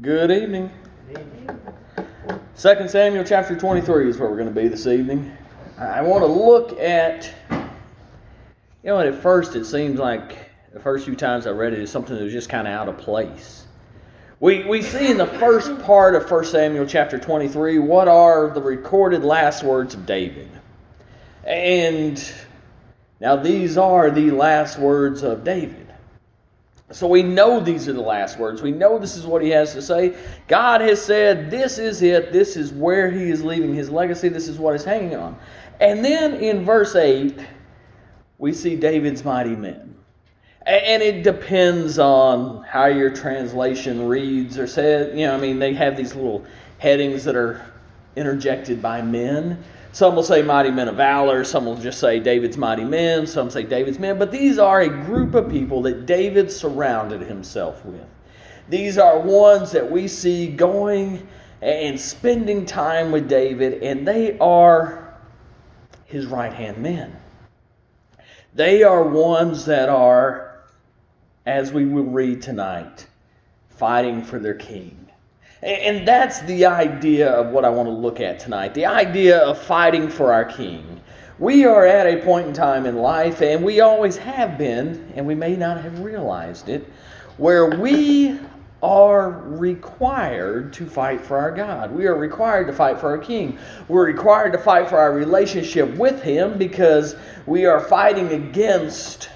Good evening. 2 Samuel chapter 23 is where we're going to be this evening. I want to look at, and at first it seems like the first few times I read it is something that was just kind of out of place. We see in the first part of 1 Samuel chapter 23 what are the recorded last words of David. And now these are the last words of David. So we know these are the last words. We know this is what he has to say. God has said, this is it. This is where he is leaving his legacy. This is what he's hanging on. And then in verse 8, we see David's mighty men. And it depends on how your translation reads or says. They have these little headings that are interjected by men. Some will say mighty men of valor. Some will just say David's mighty men. Some say David's men. But these are a group of people that David surrounded himself with. These are ones that we see going and spending time with David. And they are his right-hand men. They are ones that are, as we will read tonight, fighting for their king. And that's the idea of what I want to look at tonight. The idea of fighting for our king. We are at a point in time in life, and we always have been, and we may not have realized it, where we are required to fight for our God. We are required to fight for our king. We're required to fight for our relationship with him because we are fighting against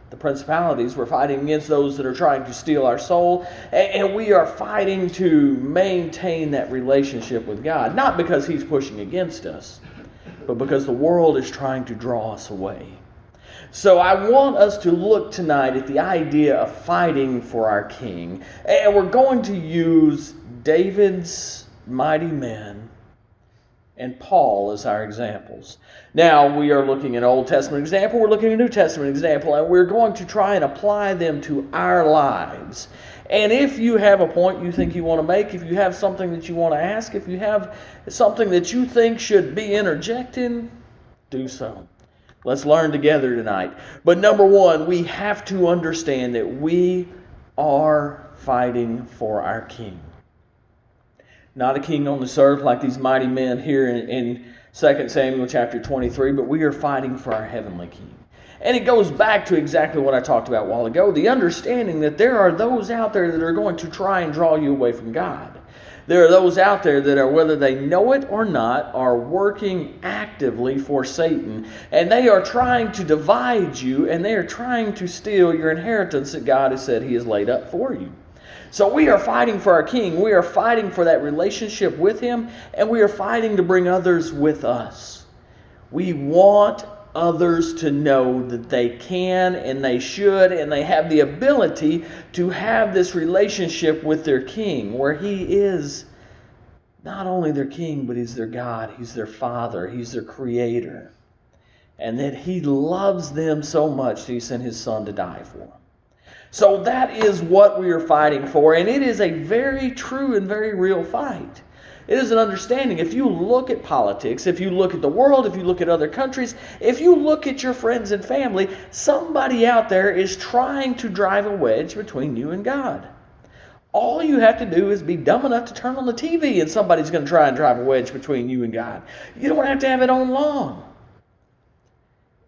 the principalities. We're fighting against those that are trying to steal our soul. And we are fighting to maintain that relationship with God. Not because he's pushing against us, but because the world is trying to draw us away. So I want us to look tonight at the idea of fighting for our king. And we're going to use David's mighty men and Paul as our examples. Now, we are looking at an Old Testament example, we're looking at a New Testament example, and we're going to try and apply them to our lives. And if you have a point you think you want to make, if you have something that you want to ask, if you have something that you think should be interjected, do so. Let's learn together tonight. But number one, we have to understand that we are fighting for our king. Not a king on this earth like these mighty men here in 2 Samuel chapter 23, but we are fighting for our heavenly king. And it goes back to exactly what I talked about a while ago, the understanding that there are those out there that are going to try and draw you away from God. There are those out there that are, whether they know it or not, are working actively for Satan. And they are trying to divide you, and they are trying to steal your inheritance that God has said he has laid up for you. So we are fighting for our king. We are fighting for that relationship with him, and we are fighting to bring others with us. We want others to know that they can and they should and they have the ability to have this relationship with their king, where he is not only their king, but he's their God, he's their father, he's their creator. And that he loves them so much that he sent his son to die for them. So that is what we are fighting for, and it is a very true and very real fight. It is an understanding. If you look at politics, if you look at the world, if you look at other countries, if you look at your friends and family, somebody out there is trying to drive a wedge between you and God. All you have to do is be dumb enough to turn on the TV and somebody's going to try and drive a wedge between you and God. You don't have to have it on long.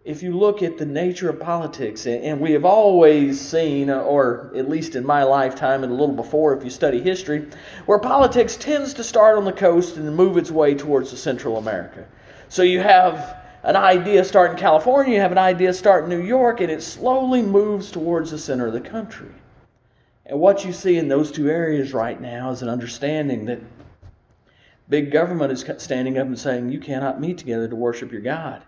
If you look at the nature of politics, and we have always seen, or at least in my lifetime and a little before if you study history, where politics tends to start on the coast and move its way towards the Central America. So you have an idea start in California, you have an idea start in New York, and it slowly moves towards the center of the country. And what you see in those two areas right now is an understanding that big government is standing up and saying, you cannot meet together to worship your God.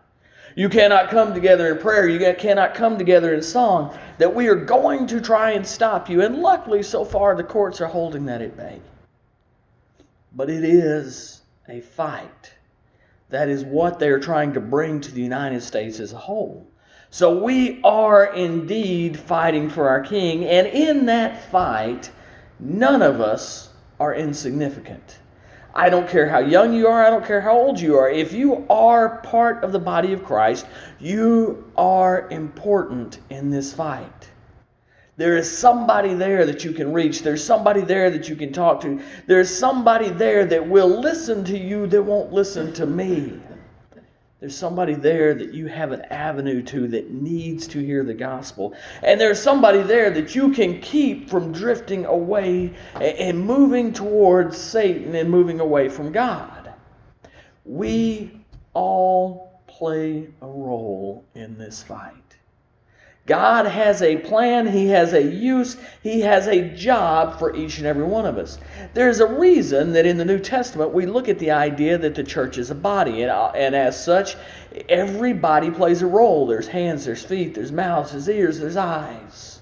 You cannot come together in prayer. You cannot come together in song. That we are going to try and stop you. And luckily, so far, the courts are holding that at bay. But it is a fight. That is what they are trying to bring to the United States as a whole. So we are indeed fighting for our king. And in that fight, none of us are insignificant. I don't care how young you are. I don't care how old you are. If you are part of the body of Christ, you are important in this fight. There is somebody there that you can reach. There's somebody there that you can talk to. There's somebody there that will listen to you that won't listen to me. There's somebody there that you have an avenue to that needs to hear the gospel. And there's somebody there that you can keep from drifting away and moving towards Satan and moving away from God. We all play a role in this fight. God has a plan, He has a use, He has a job for each and every one of us. There's a reason that in the New Testament we look at the idea that the church is a body, and as such, every body plays a role. There's hands, there's feet, there's mouths, there's ears, there's eyes.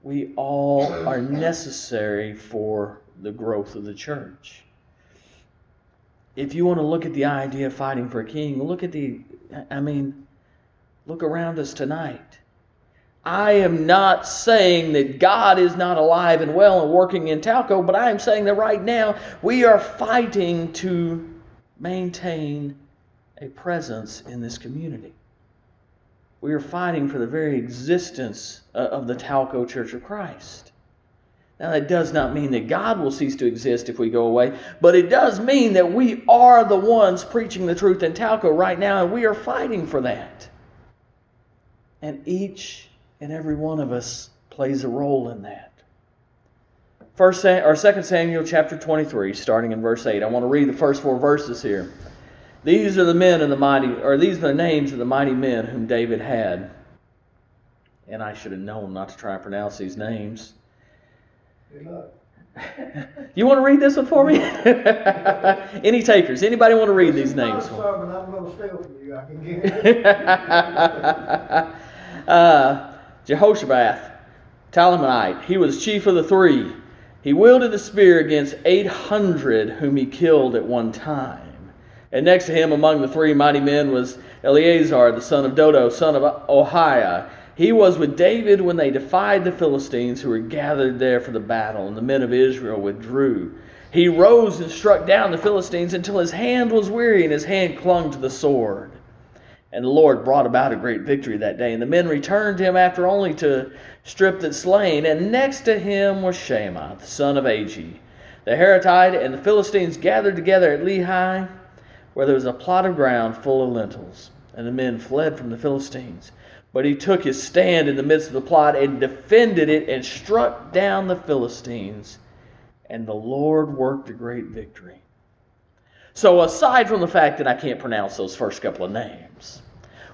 We all are necessary for the growth of the church. If you want to look at the idea of fighting for a king, look around us tonight. I am not saying that God is not alive and well and working in Talco, but I am saying that right now we are fighting to maintain a presence in this community. We are fighting for the very existence of the Talco Church of Christ. Now, that does not mean that God will cease to exist if we go away, but it does mean that we are the ones preaching the truth in Talco right now, and we are fighting for that. And each and every one of us plays a role in that. 2 Samuel chapter 23, starting in verse 8. I want to read the first 4 verses here. These are the names of the mighty men whom David had. And I should have known not to try and pronounce these names. Good luck. You want to read this one for me? Any takers? Anybody want to read these names? I'm going to steal from you. I can get it. Jehoshabath, Talmonite. He was chief of the 3. He wielded the spear against 800 whom he killed at one time. And next to him among the 3 mighty men was Eleazar, the son of Dodo, son of Ohiah. He was with David when they defied the Philistines who were gathered there for the battle, and the men of Israel withdrew. He rose and struck down the Philistines until his hand was weary and his hand clung to the sword. And the Lord brought about a great victory that day. And the men returned to him after only to strip the slain. And next to him was Shammah, the son of Agi, the Haratite. And the Philistines gathered together at Lehi, where there was a plot of ground full of lentils. And the men fled from the Philistines. But he took his stand in the midst of the plot and defended it and struck down the Philistines. And the Lord worked a great victory. So aside from the fact that I can't pronounce those first couple of names,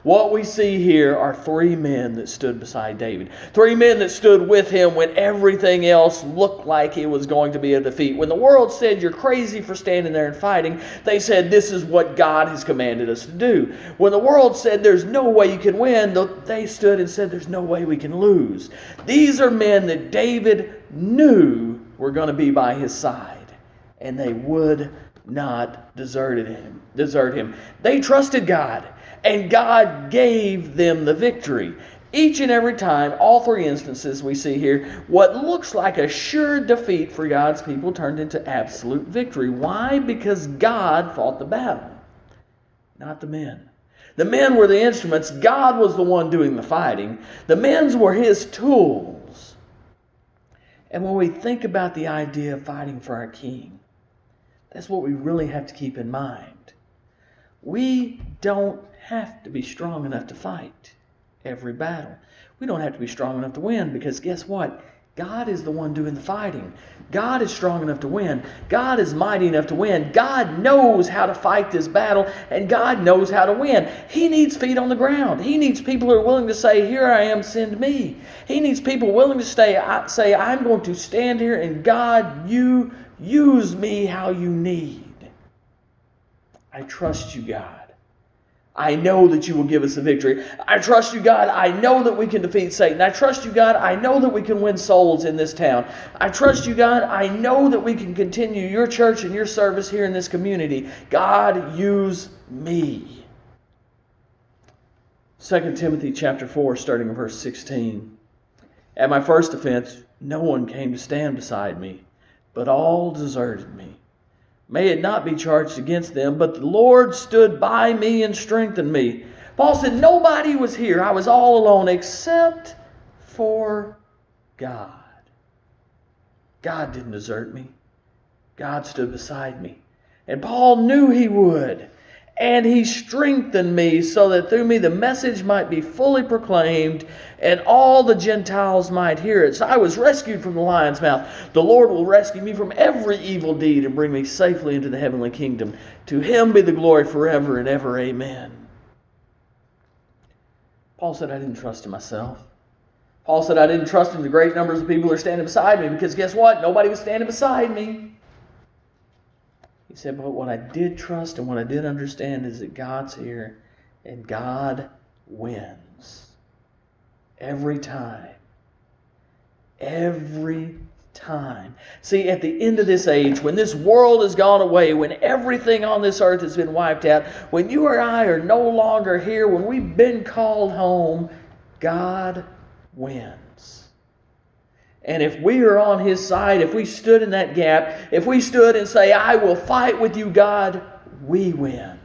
what we see here are 3 men that stood beside David. 3 men that stood with him when everything else looked like it was going to be a defeat. When the world said, you're crazy for standing there and fighting, they said, this is what God has commanded us to do. When the world said, there's no way you can win, they stood and said, there's no way we can lose. These are men that David knew were going to be by his side, and they would not desert him. They trusted God, and God gave them the victory. Each and every time, all 3 instances we see here, what looks like a sure defeat for God's people turned into absolute victory. Why? Because God fought the battle, not the men. The men were the instruments. God was the one doing the fighting. The men were His tools. And when we think about the idea of fighting for our King, that's what we really have to keep in mind. We don't have to be strong enough to fight every battle. We don't have to be strong enough to win, because guess what? God is the one doing the fighting. God is strong enough to win. God is mighty enough to win. God knows how to fight this battle, and God knows how to win. He needs feet on the ground. He needs people who are willing to say, here I am, send me. He needs people willing to say, I'm going to stand here, and God, you use me how you need. I trust you, God. I know that you will give us the victory. I trust you, God. I know that we can defeat Satan. I trust you, God. I know that we can win souls in this town. I trust you, God. I know that we can continue your church and your service here in this community. God, use me. 2 Timothy chapter 4, starting in verse 16. At my first offense, no one came to stand beside me, but all deserted me. May it not be charged against them, but the Lord stood by me and strengthened me. Paul said, nobody was here. I was all alone except for God. God didn't desert me. God stood beside me. And Paul knew he would. And he strengthened me so that through me the message might be fully proclaimed and all the Gentiles might hear it. So I was rescued from the lion's mouth. The Lord will rescue me from every evil deed and bring me safely into the heavenly kingdom. To him be the glory forever and ever. Amen. Paul said, I didn't trust in myself. Paul said, I didn't trust in the great numbers of people who are standing beside me, because guess what? Nobody was standing beside me. He said, but what I did trust and what I did understand is that God's here and God wins. Every time. Every time. See, at the end of this age, when this world has gone away, when everything on this earth has been wiped out, when you or I are no longer here, when we've been called home, God wins. And if we are on His side, if we stood in that gap, if we stood and say, I will fight with you, God, we win.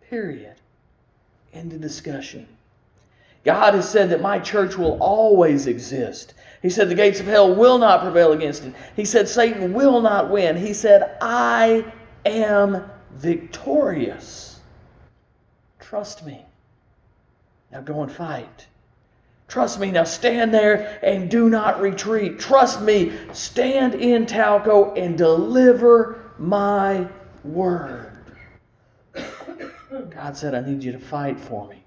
Period. End of discussion. God has said that my church will always exist. He said the gates of hell will not prevail against it. He said Satan will not win. He said, I am victorious. Trust me. Now go and fight. Trust me, now stand there and do not retreat. Trust me, stand in Talco and deliver my word. God said, I need you to fight for me.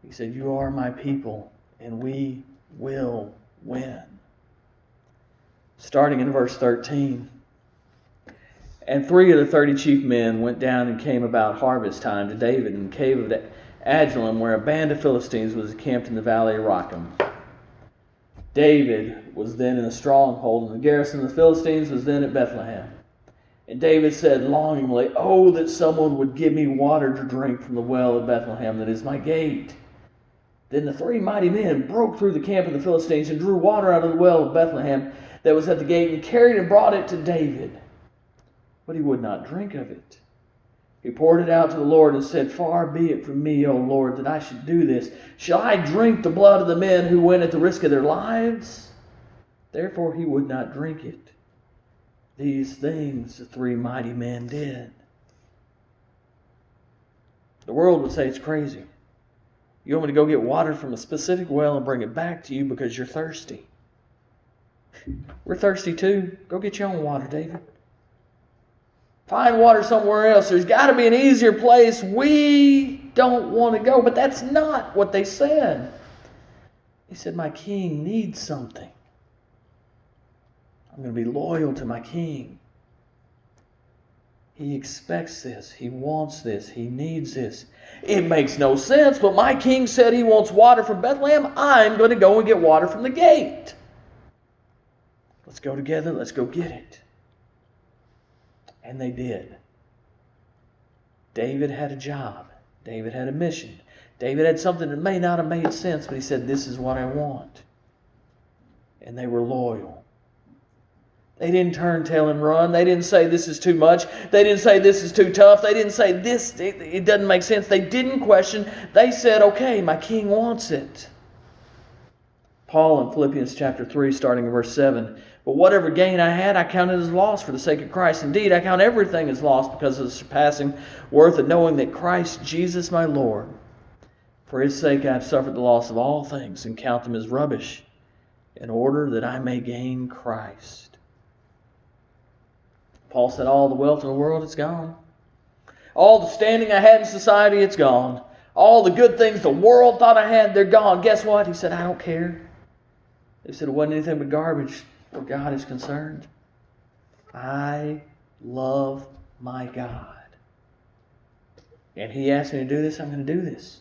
He said, you are my people, and we will win. Starting in verse 13. And 3 of the 30 chief men went down and came about harvest time to David in the cave of Adullam, where a band of Philistines was encamped in the valley of Rachem. David was then in a stronghold, and the garrison of the Philistines was then at Bethlehem. And David said longingly, oh, that someone would give me water to drink from the well of Bethlehem that is my gate. Then the 3 mighty men broke through the camp of the Philistines and drew water out of the well of Bethlehem that was at the gate and carried and brought it to David. But he would not drink of it. He poured it out to the Lord and said, far be it from me, O Lord, that I should do this. Shall I drink the blood of the men who went at the risk of their lives? Therefore he would not drink it. These things the 3 mighty men did. The world would say it's crazy. You want me to go get water from a specific well and bring it back to you because you're thirsty. We're thirsty too. Go get your own water, David. Find water somewhere else. There's got to be an easier place. We don't want to go. But that's not what they said. He said, my king needs something. I'm going to be loyal to my king. He expects this. He wants this. He needs this. It makes no sense, but my king said he wants water from Bethlehem. I'm going to go and get water from the gate. Let's go together. Let's go get it. And they did. David had a job. David had a mission. David had something that may not have made sense, but he said, this is what I want. And they were loyal. They didn't turn tail and run. They didn't say this is too much. They didn't say this is too tough. They didn't say this, it doesn't make sense. They didn't question. They said, okay, my king wants it. Paul in Philippians chapter 3, starting in verse 7. But whatever gain I had, I counted as loss for the sake of Christ. Indeed, I count everything as loss because of the surpassing worth of knowing that Christ Jesus my Lord. For His sake I have suffered the loss of all things and count them as rubbish, in order that I may gain Christ. Paul said, all the wealth in the world is gone. All the standing I had in society, it's gone. All the good things the world thought I had, they're gone. Guess what? He said, I don't care. They said it wasn't anything but garbage where God is concerned. I love my God. And He asked me to do this, I'm going to do this.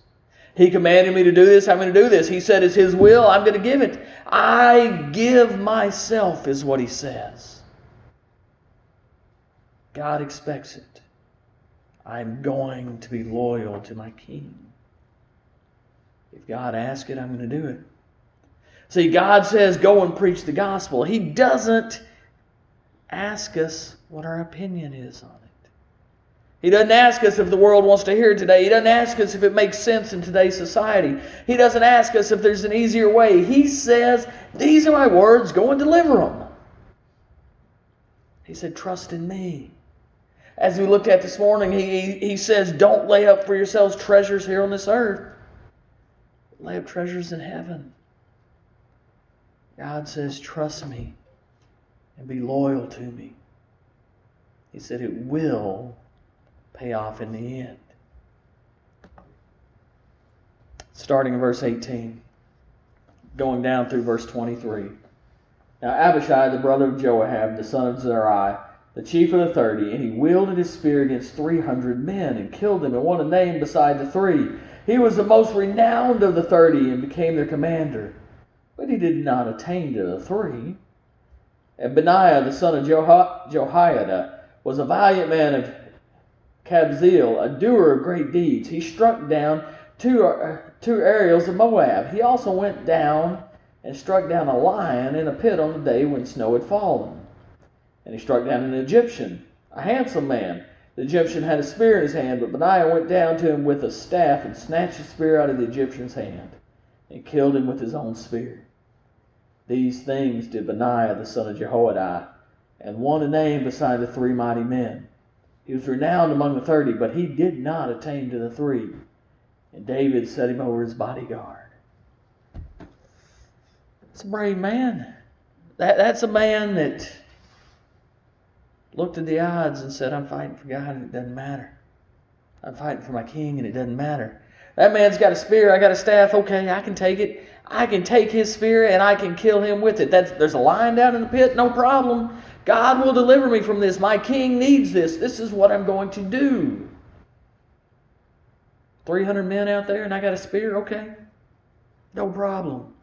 He commanded me to do this, I'm going to do this. He said it's His will, I'm going to give it. I give myself, is what He says. God expects it. I'm going to be loyal to my King. If God asks it, I'm going to do it. See, God says, go and preach the gospel. He doesn't ask us what our opinion is on it. He doesn't ask us if the world wants to hear it today. He doesn't ask us if it makes sense in today's society. He doesn't ask us if there's an easier way. He says, these are my words, go and deliver them. He said, trust in me. As we looked at this morning, he says, don't lay up for yourselves treasures here on this earth. Lay up treasures in heaven. God says, trust me and be loyal to me. He said it will pay off in the end. Starting in verse 18, going down through verse 23. Now Abishai, the brother of Joahab, the son of Zeruiah, the chief of the 30, and he wielded his spear against 300 men and killed them and won a name beside the 3. He was the most renowned of the 30 and became their commander. But he did not attain to the 3. And Benaiah, the son of Jehoiada, was a valiant man of Kabzeel, a doer of great deeds. He struck down two Ariels of Moab. He also went down and struck down a lion in a pit on the day when snow had fallen. And he struck down an Egyptian, a handsome man. The Egyptian had a spear in his hand, but Benaiah went down to him with a staff and snatched the spear out of the Egyptian's hand and killed him with his own spear. These things did Benaiah the son of Jehoiada, and won a name beside the 3 mighty men. He was renowned among the 30, but he did not attain to the 3. And David set him over his bodyguard. It's a brave man. That's a man that looked at the odds and said, I'm fighting for God and it doesn't matter. I'm fighting for my king and it doesn't matter. That man's got a spear, I got a staff, okay, I can take it. I can take his spear and I can kill him with it. There's a lion down in the pit, no problem. God will deliver me from this. My king needs this. This is what I'm going to do. 300 men out there and I got a spear, okay, no problem.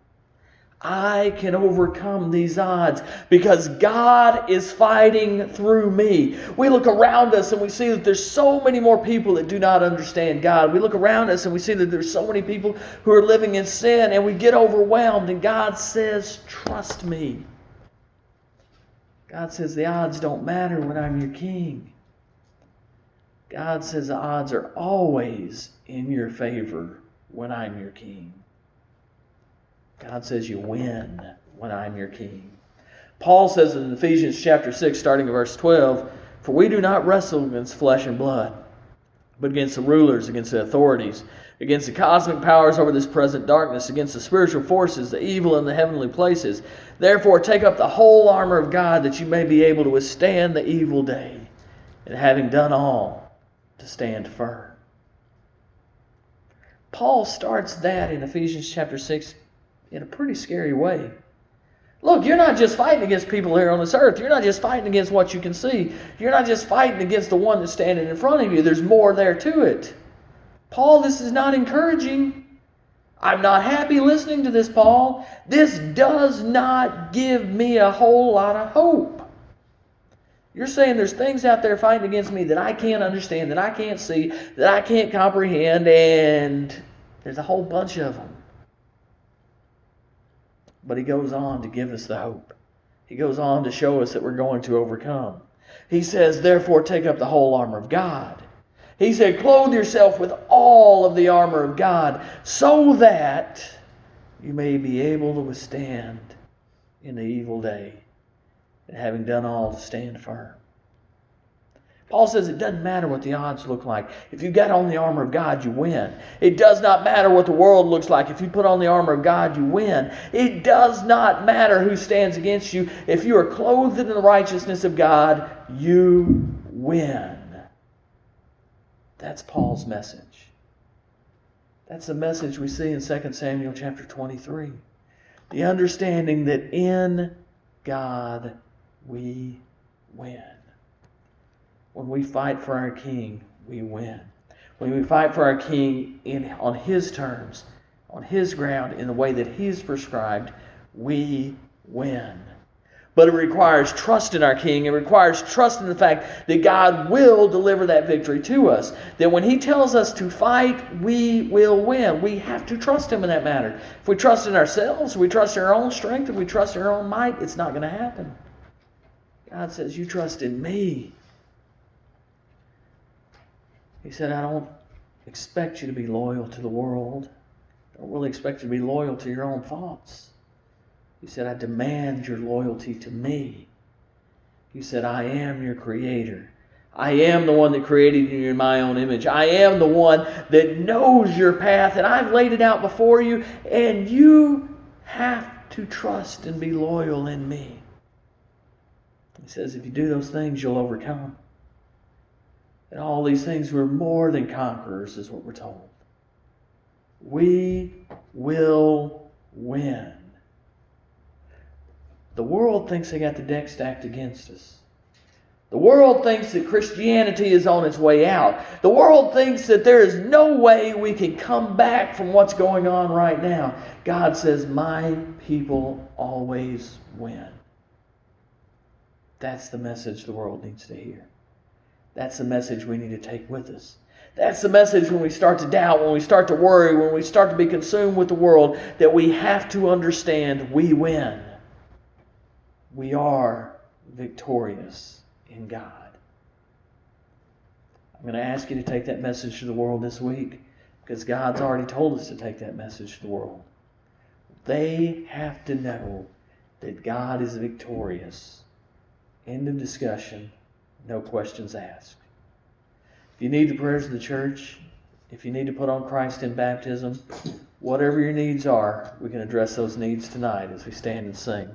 I can overcome these odds because God is fighting through me. We look around us and we see that there's so many more people that do not understand God. We look around us and we see that there's so many people who are living in sin, and we get overwhelmed, and God says, trust me. God says the odds don't matter when I'm your king. God says the odds are always in your favor when I'm your king. God says you win when I'm your king. Paul says in Ephesians chapter 6, starting at verse 12, for we do not wrestle against flesh and blood, but against the rulers, against the authorities, against the cosmic powers over this present darkness, against the spiritual forces, the evil in the heavenly places. Therefore take up the whole armor of God, that you may be able to withstand the evil day, and having done all, to stand firm. Paul starts that in Ephesians chapter 6 in a pretty scary way. Look, you're not just fighting against people here on this earth. You're not just fighting against what you can see. You're not just fighting against the one that's standing in front of you. There's more there to it. Paul, this is not encouraging. I'm not happy listening to this, Paul. This does not give me a whole lot of hope. You're saying there's things out there fighting against me that I can't understand, that I can't see, that I can't comprehend, and there's a whole bunch of them. But he goes on to give us the hope. He goes on to show us that we're going to overcome. He says, therefore, take up the whole armor of God. He said, clothe yourself with all of the armor of God, so that you may be able to withstand in the evil day, and having done all, to stand firm. Paul says it doesn't matter what the odds look like. If you got on the armor of God, you win. It does not matter what the world looks like. If you put on the armor of God, you win. It does not matter who stands against you. If you are clothed in the righteousness of God, you win. That's Paul's message. That's the message we see in 2 Samuel chapter 23. The understanding that in God we win. When we fight for our king, we win. When we fight for our king on his terms, on his ground, in the way that he's prescribed, we win. But it requires trust in our king. It requires trust in the fact that God will deliver that victory to us. That when he tells us to fight, we will win. We have to trust him in that matter. If we trust in ourselves, if we trust in our own strength, if we trust in our own might, it's not going to happen. God says, you trust in me. He said, I don't expect you to be loyal to the world. I don't really expect you to be loyal to your own thoughts. He said, I demand your loyalty to me. He said, I am your creator. I am the one that created you in my own image. I am the one that knows your path, and I've laid it out before you, and you have to trust and be loyal in me. He says, if you do those things, you'll overcome. And all these things, we're more than conquerors, is what we're told. We will win. The world thinks they got the deck stacked against us. The world thinks that Christianity is on its way out. The world thinks that there is no way we can come back from what's going on right now. God says, my people always win. That's the message the world needs to hear. That's the message we need to take with us. That's the message when we start to doubt, when we start to worry, when we start to be consumed with the world, that we have to understand we win. We are victorious in God. I'm going to ask you to take that message to the world this week, because God's already told us to take that message to the world. They have to know that God is victorious. End of discussion. No questions asked. If you need the prayers of the church, if you need to put on Christ in baptism, whatever your needs are, we can address those needs tonight as we stand and sing.